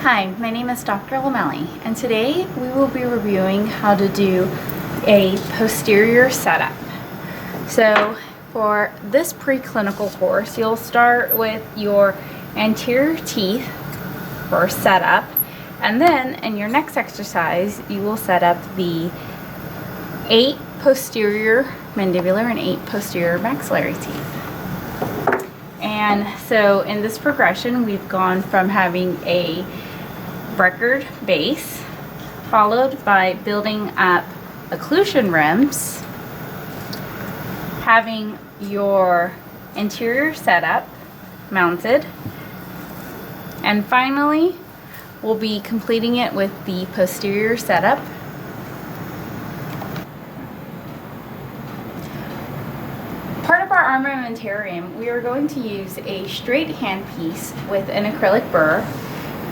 Hi, my name is Dr. Lamelli, and today we will be reviewing how to do a posterior setup. So for this preclinical course, you'll start with your anterior teeth for setup, and then in your next exercise, you will set up the 8 posterior mandibular and 8 posterior maxillary teeth. And so in this progression, we've gone from having a record base followed by building up occlusion rims, having your anterior setup mounted, and finally we'll be completing it with the posterior setup. Part of our armamentarium, we are going to use a straight handpiece with an acrylic burr,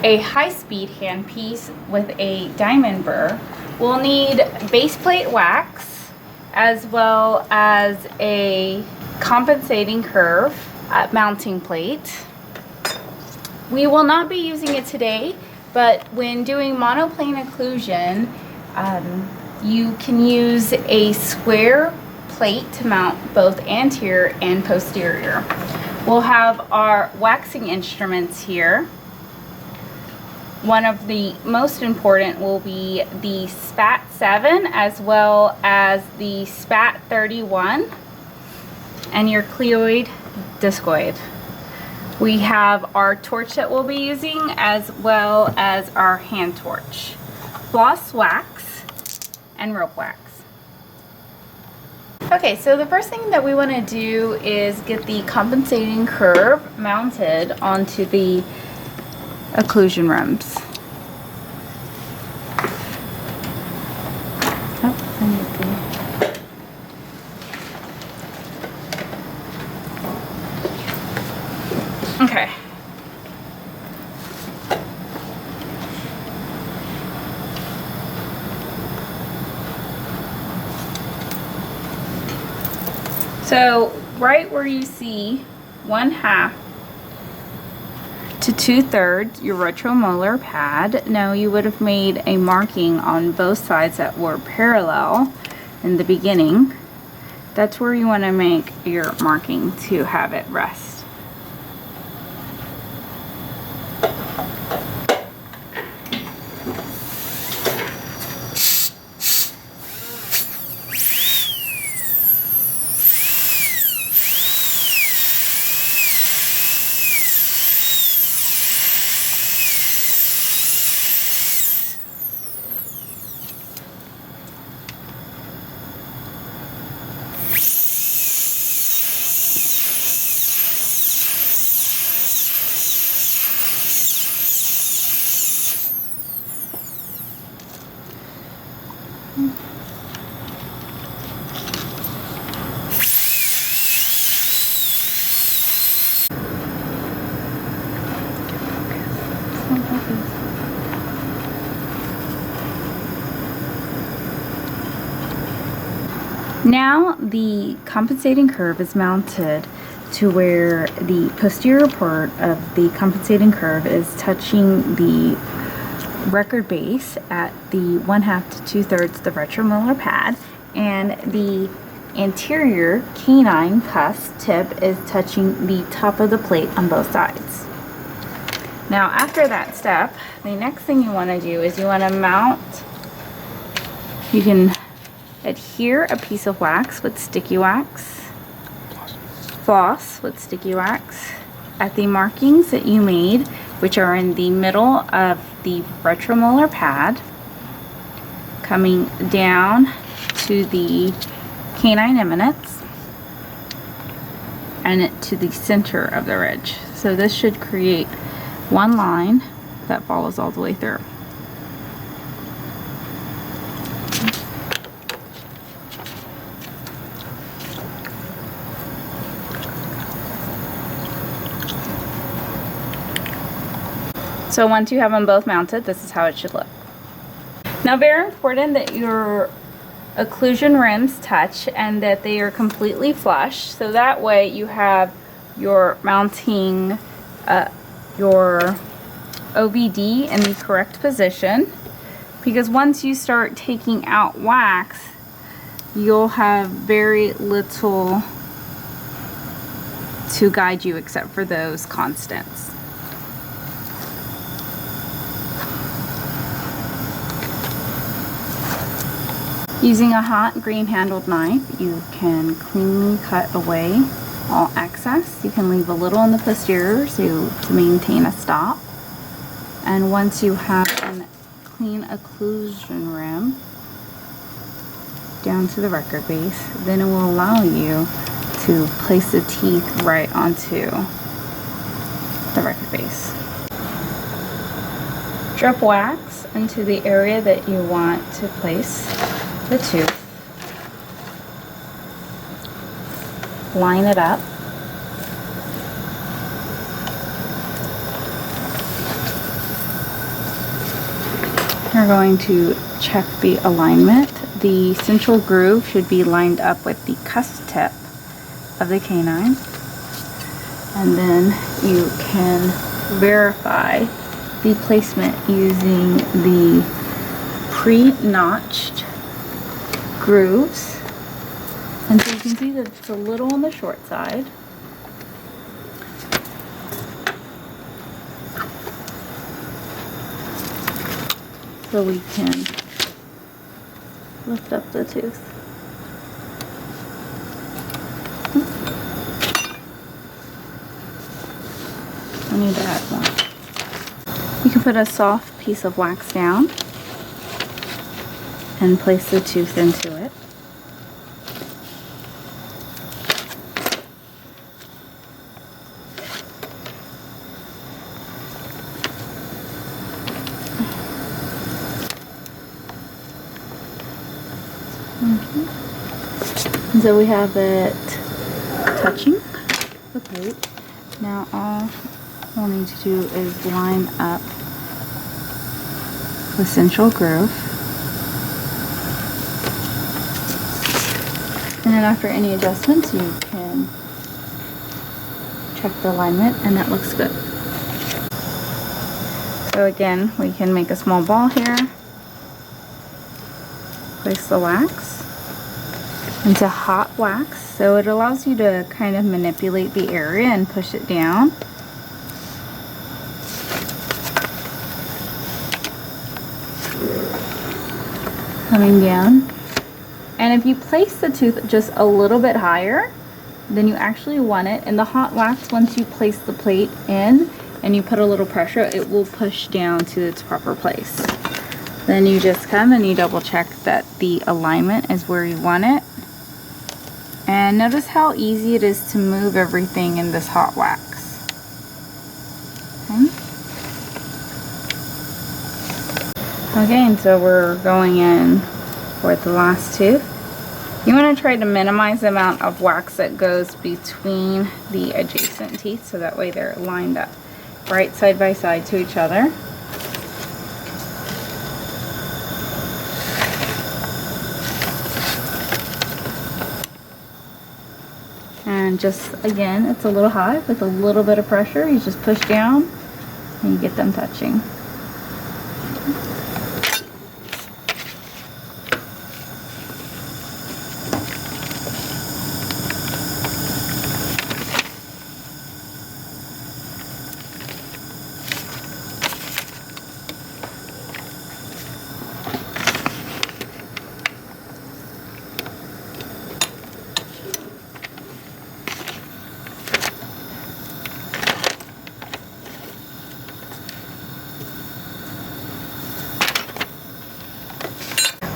a high-speed handpiece with a diamond burr. We'll need base plate wax as well as a compensating curve mounting plate. We will not be using it today, but when doing monoplane occlusion, you can use a square plate to mount both anterior and posterior. We'll have our waxing instruments here. One of the most important will be the SPAT 7 as well as the SPAT 31 and your cleoid discoid. We have our torch that we'll be using as well as our hand torch, floss wax, and rope wax. Okay, so the first thing that we want to do is get the compensating curve mounted onto the occlusion rims. Okay. So right where you see 1/2 to 2/3 your retromolar pad, now you would have made a marking on both sides that were parallel in the beginning. That's where you want to make your marking to have it rest. Now the compensating curve is mounted to where the posterior part of the compensating curve is touching the record base at the 1/2 to 2/3 the retromolar pad, and the anterior canine cusp tip is touching the top of the plate on both sides. Now after that step, the next thing you want to do is you want to mount, you can adhere a piece of wax with sticky wax, floss with sticky wax at the markings that you made, which are in the middle of the retromolar pad, coming down to the canine eminence and to the center of the ridge. So this should create one line that follows all the way through. So once you have them both mounted, this is how it should look. Now, very important that your occlusion rims touch and that they are completely flush, so that way you have your mounting your OVD in the correct position, because once you start taking out wax, you'll have very little to guide you except for those constants. Using a hot green handled knife, you can cleanly cut away all excess. You can leave a little in the posterior to maintain a stop. And once you have a clean occlusion rim down to the record base, then it will allow you to place the teeth right onto the record base. Drop wax into the area that you want to place the tooth. Line it up. You're going to check the alignment. The central groove should be lined up with the cusp tip of the canine. And then you can verify the placement using the pre-notched grooves. And so you can see that it's a little on the short side. So we can lift up the tooth. I need to add more. You can put a soft piece of wax down and place the tooth into it. And so we have it touching the plate. Now all we'll need to do is line up the central groove. And then after any adjustments, you can check the alignment, and that looks good. So again, we can make a small ball here. Place the wax into hot wax, so it allows you to kind of manipulate the area and push it down. Coming down. And if you place the tooth just a little bit higher than you actually want it, in the hot wax, once you place the plate in and you put a little pressure, it will push down to its proper place. Then you just come and you double check that the alignment is where you want it. And notice how easy it is to move everything in this hot wax. Okay, and so we're going in for the last tooth. You want to try to minimize the amount of wax that goes between the adjacent teeth, so that way they're lined up right side by side to each other. And just again, it's a little high. With a little bit of pressure, you just push down and you get them touching.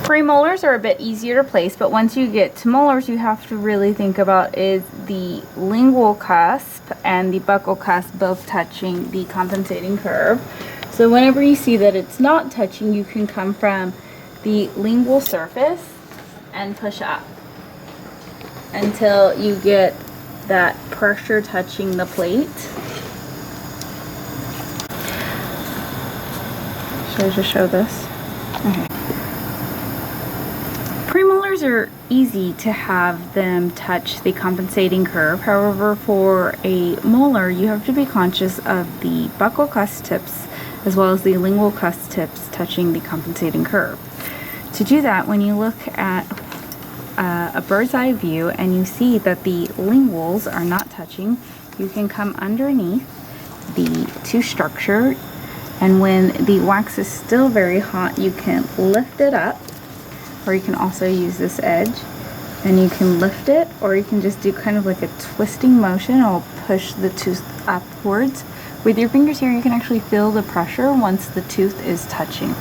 Premolars are a bit easier to place, but once you get to molars, you have to really think about is the lingual cusp and the buccal cusp both touching the compensating curve. So whenever you see that it's not touching, you can come from the lingual surface and push up until you get that pressure touching the plate. Should I just show this? Okay. Premolars are easy to have them touch the compensating curve. However, for a molar, you have to be conscious of the buccal cusp tips as well as the lingual crest tips touching the compensating curve. To do that, when you look at a bird's eye view and you see that the linguals are not touching, you can come underneath the tooth structure, and when the wax is still very hot, you can lift it up, or you can also use this edge and you can lift it, or you can just do kind of like a twisting motion. It'll push the tooth upwards. With your fingers here, you can actually feel the pressure once the tooth is touching.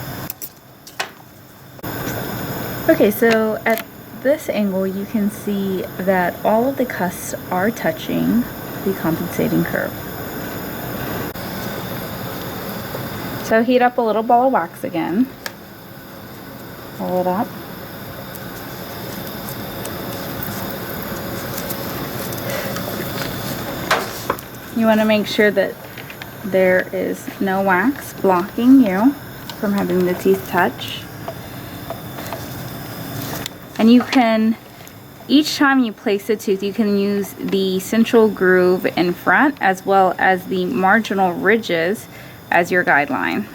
Okay, so at this angle, you can see that all of the cusps are touching the compensating curve. So heat up a little ball of wax again. Roll it up. You want to make sure that there is no wax blocking you from having the teeth touch. And you can, each time you place a tooth, you can use the central groove in front as well as the marginal ridges as your guideline.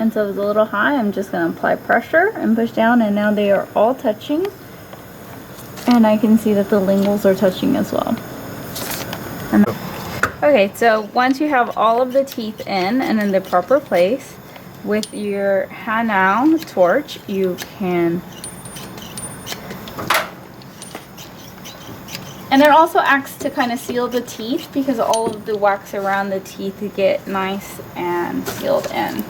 And so if it's a little high, I'm just going to apply pressure and push down, and now they are all touching, and I can see that the linguals are touching as well. Okay, so once you have all of the teeth in and in the proper place, with your Hanau torch, you can, and it also acts to kind of seal the teeth because all of the wax around the teeth get nice and sealed in.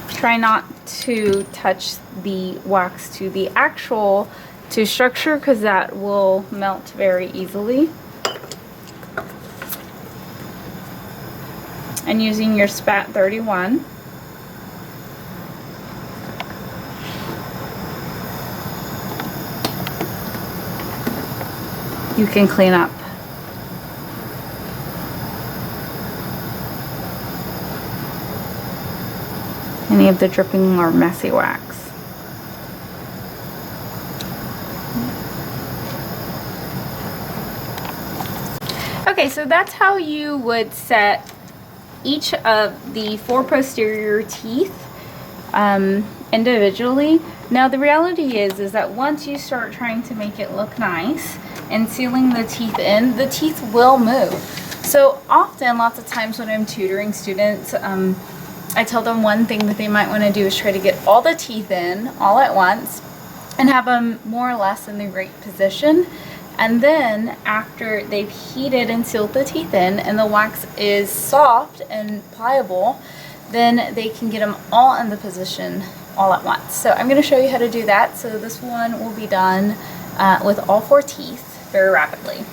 Try not to touch the wax to the actual tooth structure because that will melt very easily. And using your Spat 31, you can clean up any of the dripping or messy wax. Okay, so that's how you would set each of the 4 posterior teeth individually. Now the reality is that once you start trying to make it look nice and sealing the teeth in, the teeth will move. So often, lots of times when I'm tutoring students, I tell them one thing that they might want to do is try to get all the teeth in all at once and have them more or less in the right position. And then after they've heated and sealed the teeth in and the wax is soft and pliable, then they can get them all in the position all at once. So I'm going to show you how to do that. So this one will be done with all 4 teeth very rapidly.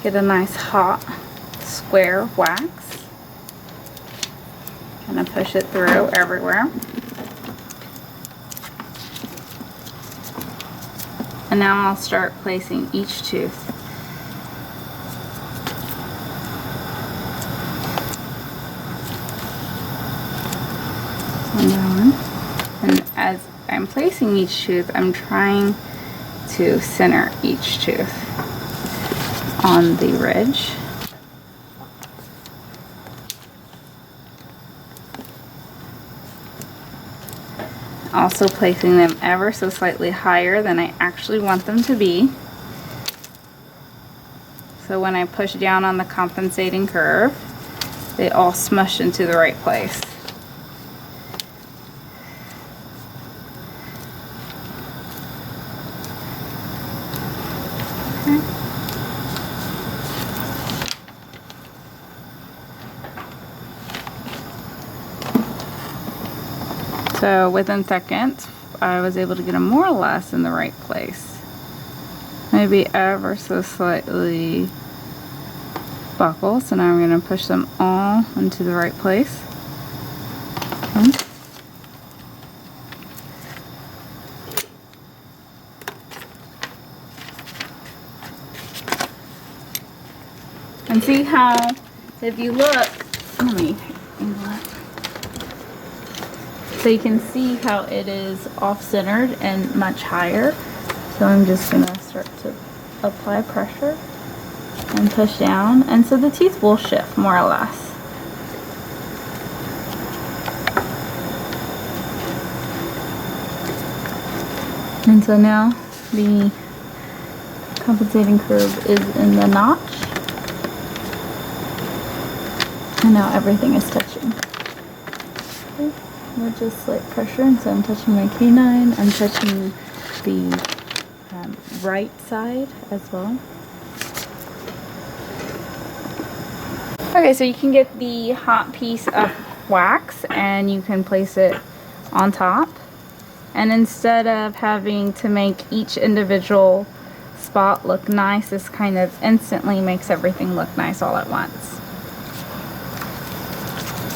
Get a nice hot square wax and I push it through everywhere. And now I'll start placing each tooth. And as I'm placing each tooth, I'm trying to center each tooth on the ridge. Also placing them ever so slightly higher than I actually want them to be. So when I push down on the compensating curve, they all smush into the right place. So within seconds, I was able to get them more or less in the right place. Maybe ever so slightly buckle. So now I'm going to push them all into the right place. Okay. And see how, if you look, let me angle it. So you can see how it is off-centered and much higher. So I'm just going to start to apply pressure and push down. And so the teeth will shift more or less. And so now the compensating curve is in the notch. And now everything is touching. Okay. With just slight pressure, and so I'm touching my canine, I'm touching the right side as well. Okay, so you can get the hot piece of wax and you can place it on top. And instead of having to make each individual spot look nice, this kind of instantly makes everything look nice all at once.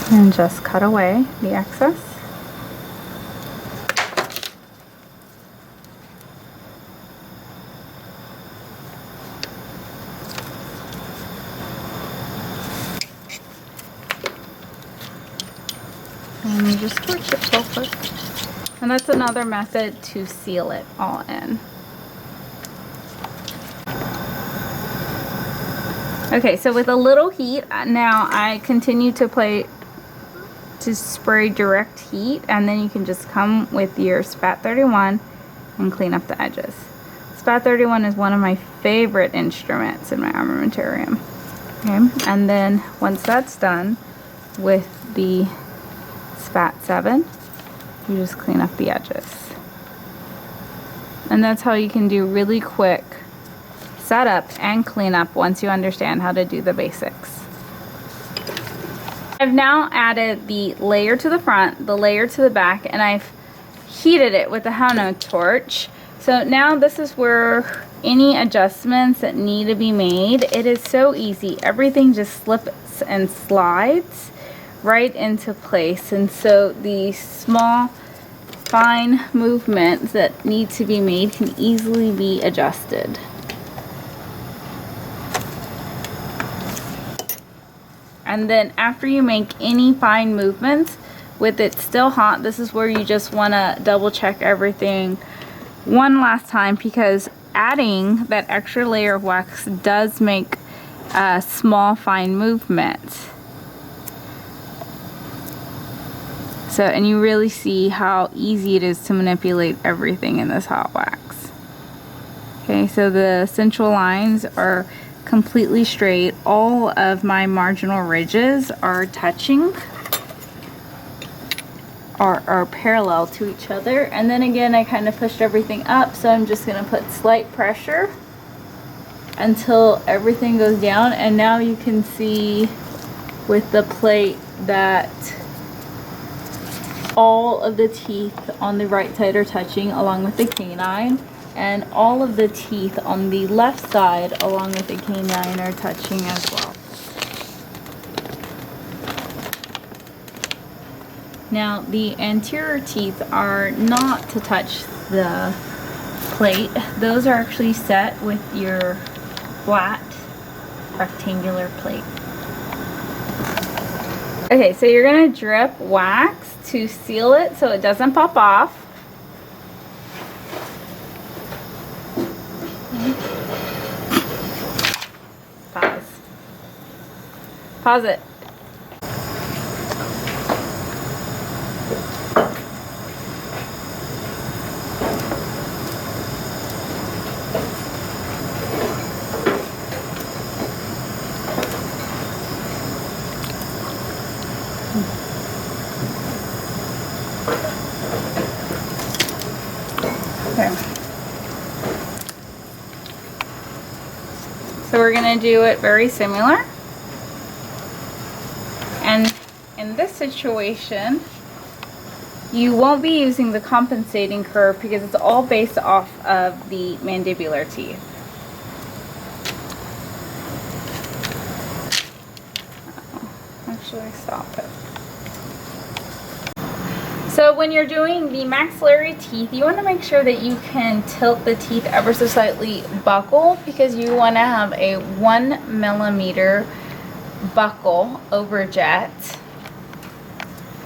And just cut away the excess. And you just torch it real quick. And that's another method to seal it all in. Okay, so with a little heat, now I continue to spray direct heat, and then you can just come with your Spat 31 and clean up the edges. Spat 31 is one of my favorite instruments in my armamentarium. Okay, and then once that's done with the Spat 7, you just clean up the edges. And that's how you can do really quick setup and cleanup once you understand how to do the basics. I've now added the layer to the front, the layer to the back, and I've heated it with a Hono torch. So now this is where any adjustments that need to be made, it is so easy. Everything just slips and slides right into place. And so the small, fine movements that need to be made can easily be adjusted. And then after you make any fine movements, with it still hot, this is where you just want to double check everything one last time, because adding that extra layer of wax does make small fine movements. So, and you really see how easy it is to manipulate everything in this hot wax. Okay, so the central lines are completely straight. All of my marginal ridges are touching, are parallel to each other. And then again, I kind of pushed everything up, so I'm just going to put slight pressure until everything goes down. And now you can see with the plate that all of the teeth on the right side are touching along with the canine, and all of the teeth on the left side along with the canine are touching as well. Now the anterior teeth are not to touch the plate. Those are actually set with your flat rectangular plate. Okay, so you're gonna drip wax to seal it so it doesn't pop off. Pause it. Okay. So we're going to do it very similar. And in this situation, You won't be using the compensating curve because it's all based off of the mandibular teeth. Actually, stop it. So when you're doing the maxillary teeth, you want to make sure that you can tilt the teeth ever so slightly buccal, because you want to have a 1 millimeter buccal over jet.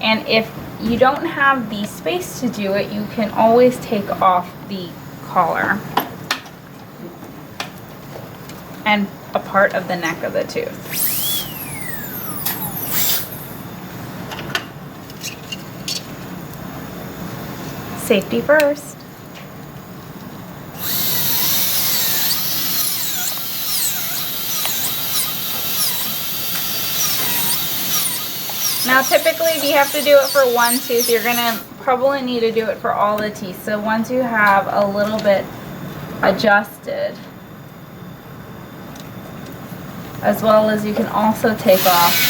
And if you don't have the space to do it, you can always take off the collar and a part of the neck of the tooth. Safety first. Now typically if you have to do it for one tooth, you're gonna probably need to do it for all the teeth. So once you have a little bit adjusted, as well as you can also take off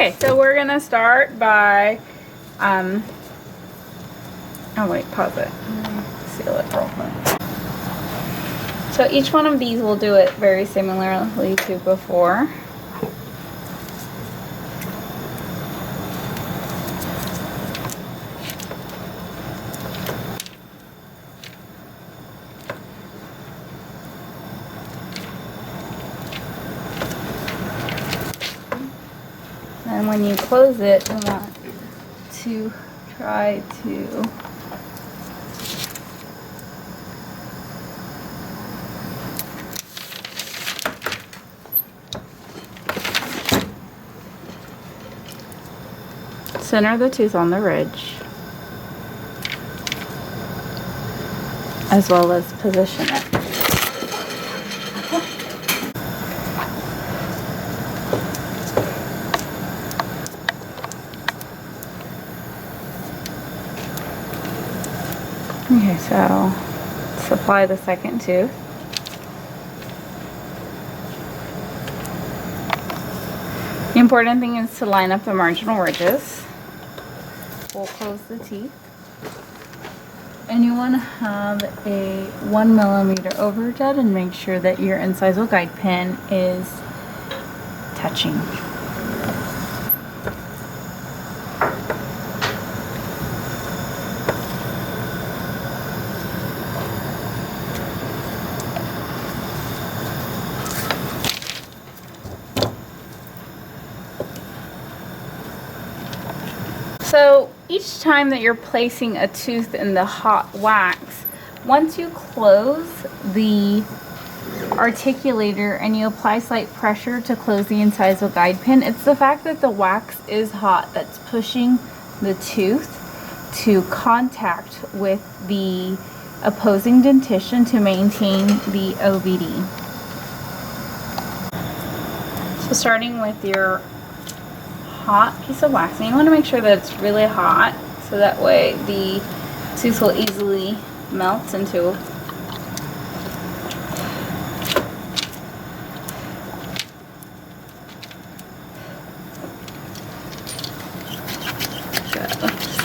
Okay, so we're gonna start by, oh wait, pause it. Seal it real quick. So each one of these will do it very similarly to before. And when you close it, you want to try to center the tooth on the ridge, as well as position it. Okay, so supply the second tooth. The important thing is to line up the marginal ridges. We'll close the teeth. And you want to have a 1 millimeter overjet and make sure that your incisal guide pin is touching. So each time that you're placing a tooth in the hot wax, once you close the articulator and you apply slight pressure to close the incisal guide pin, it's the fact that the wax is hot that's pushing the tooth to contact with the opposing dentition to maintain the OVD. So starting with your hot piece of wax, and you want to make sure that it's really hot so that way the tooth will easily melt into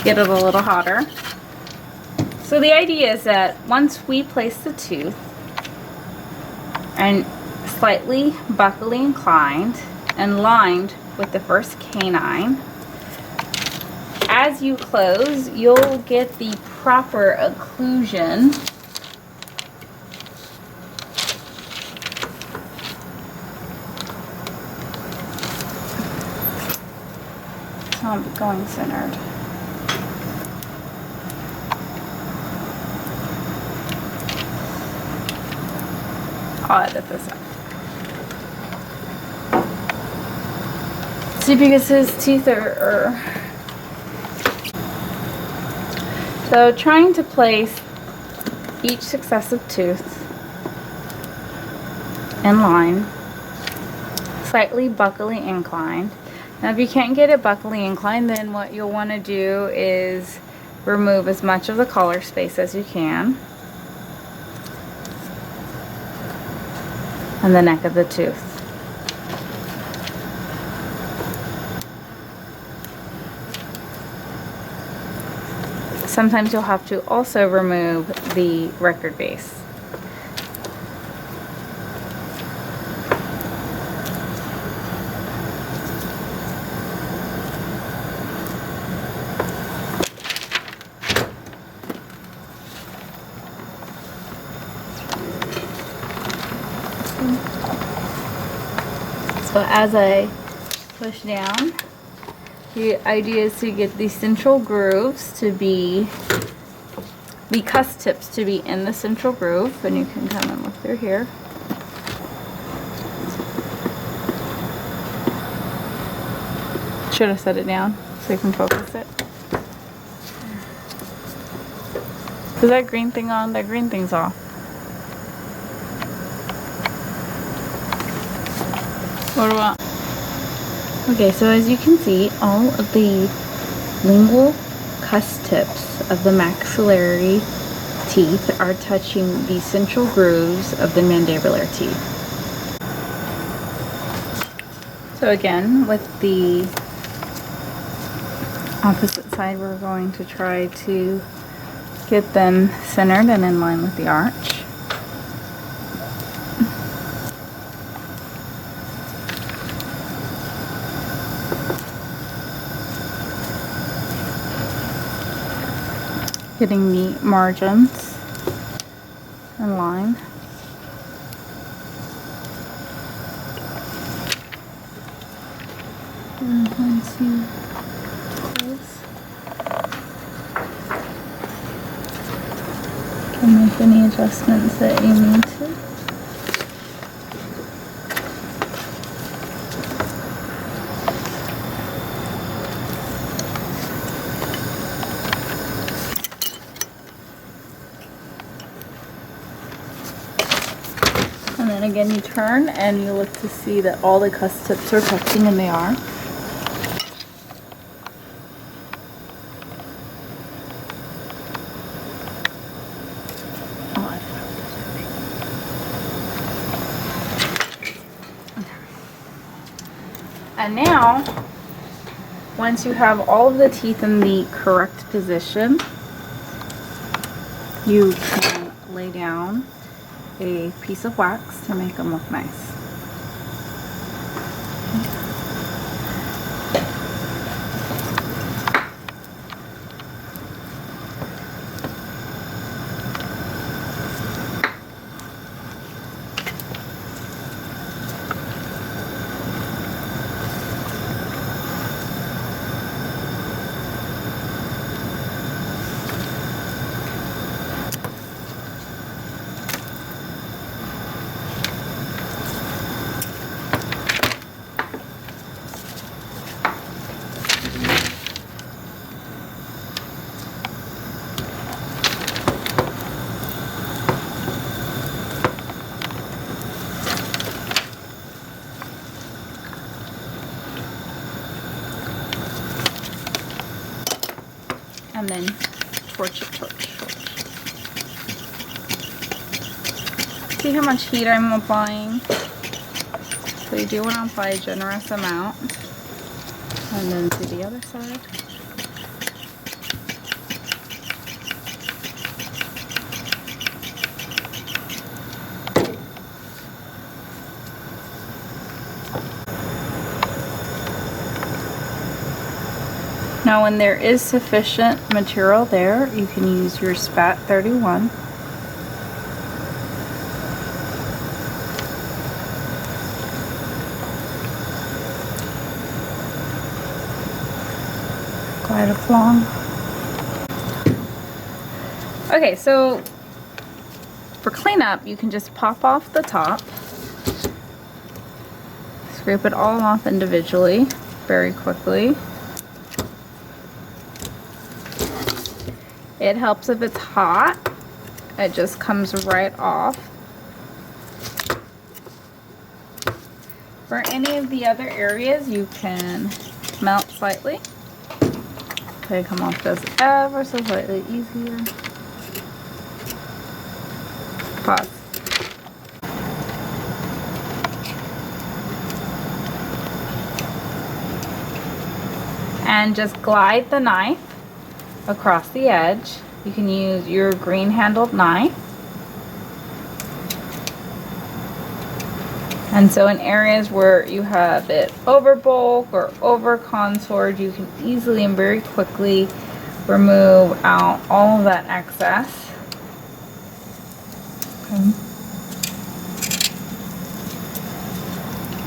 get it a little hotter. So the idea is that once we place the tooth and slightly buccally inclined and lined with the first canine, as you close, you'll get the proper occlusion it's not going centered. I'll edit this out. See, because his teeth are... So trying to place each successive tooth in line, slightly buccally inclined. Now if you can't get it buccally inclined, then what you'll want to do is remove as much of the collar space as you can and the neck of the tooth. Sometimes you'll have to also remove the record base. So as I push down, the idea is to get the central grooves to be, the cusp tips to be in the central groove, and you can come and look through here. Should have set it down so you can focus it. Is that green thing on? That green thing's off. What about? Okay, so as you can see, all of the lingual cusp tips of the maxillary teeth are touching the central grooves of the mandibular teeth. So again, with the opposite side, we're going to try to get them centered and in line with the arch. Getting the margins in line. And once you close, can make any adjustments that you need to. And then again you turn and you look to see that all the cusp tips are touching, and they are. And now, once you have all of the teeth in the correct position, you can lay down a piece of wax to make them look nice. And then torch it, torch. See how much heat I'm applying? So you do want to apply a generous amount. And then to the other side. Now when there is sufficient material there, you can use your Spat 31. Glide it along. Okay, so For cleanup, you can just pop off the top, scrape it all off individually very quickly. It helps if it's hot. It just comes right off. For any of the other areas, you can melt slightly. Okay, come off just ever so slightly easier. Pause. And just glide the knife across the edge. You can use your green handled knife. And so in areas where you have it over bulk or over contoured, you can easily and very quickly remove out all of that excess. Okay.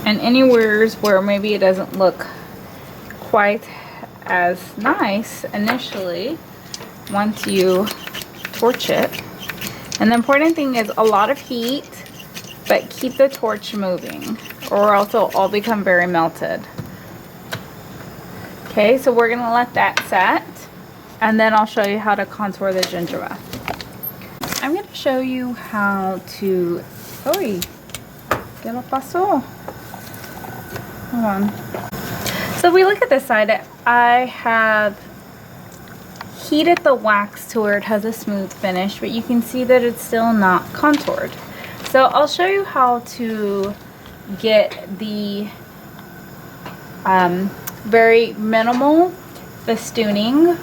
And anywhere where maybe it doesn't look quite as nice initially, once you torch it. And the important thing is a lot of heat, but keep the torch moving or else it'll all become very melted. Okay, so we're gonna let that set and then I'll show you how to contour the gingiva. I'm gonna show you how to, uy, ¿qué lo pasó? Hold on. So if we look at this side, I have heated the wax to where it has a smooth finish, but you can see that it's still not contoured. So I'll show you how to get the very minimal festooning.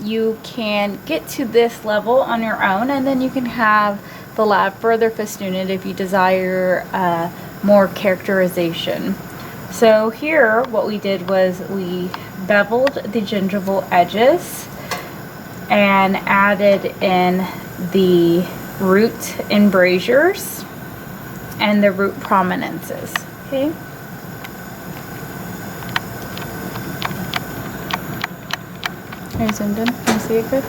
You can get to this level on your own, and then you can have the lab further festoon it if you desire more characterization. So here what we did was we beveled the gingival edges and added in the root embrasures and the root prominences. Okay. Are you zoomed in? Can you see it good?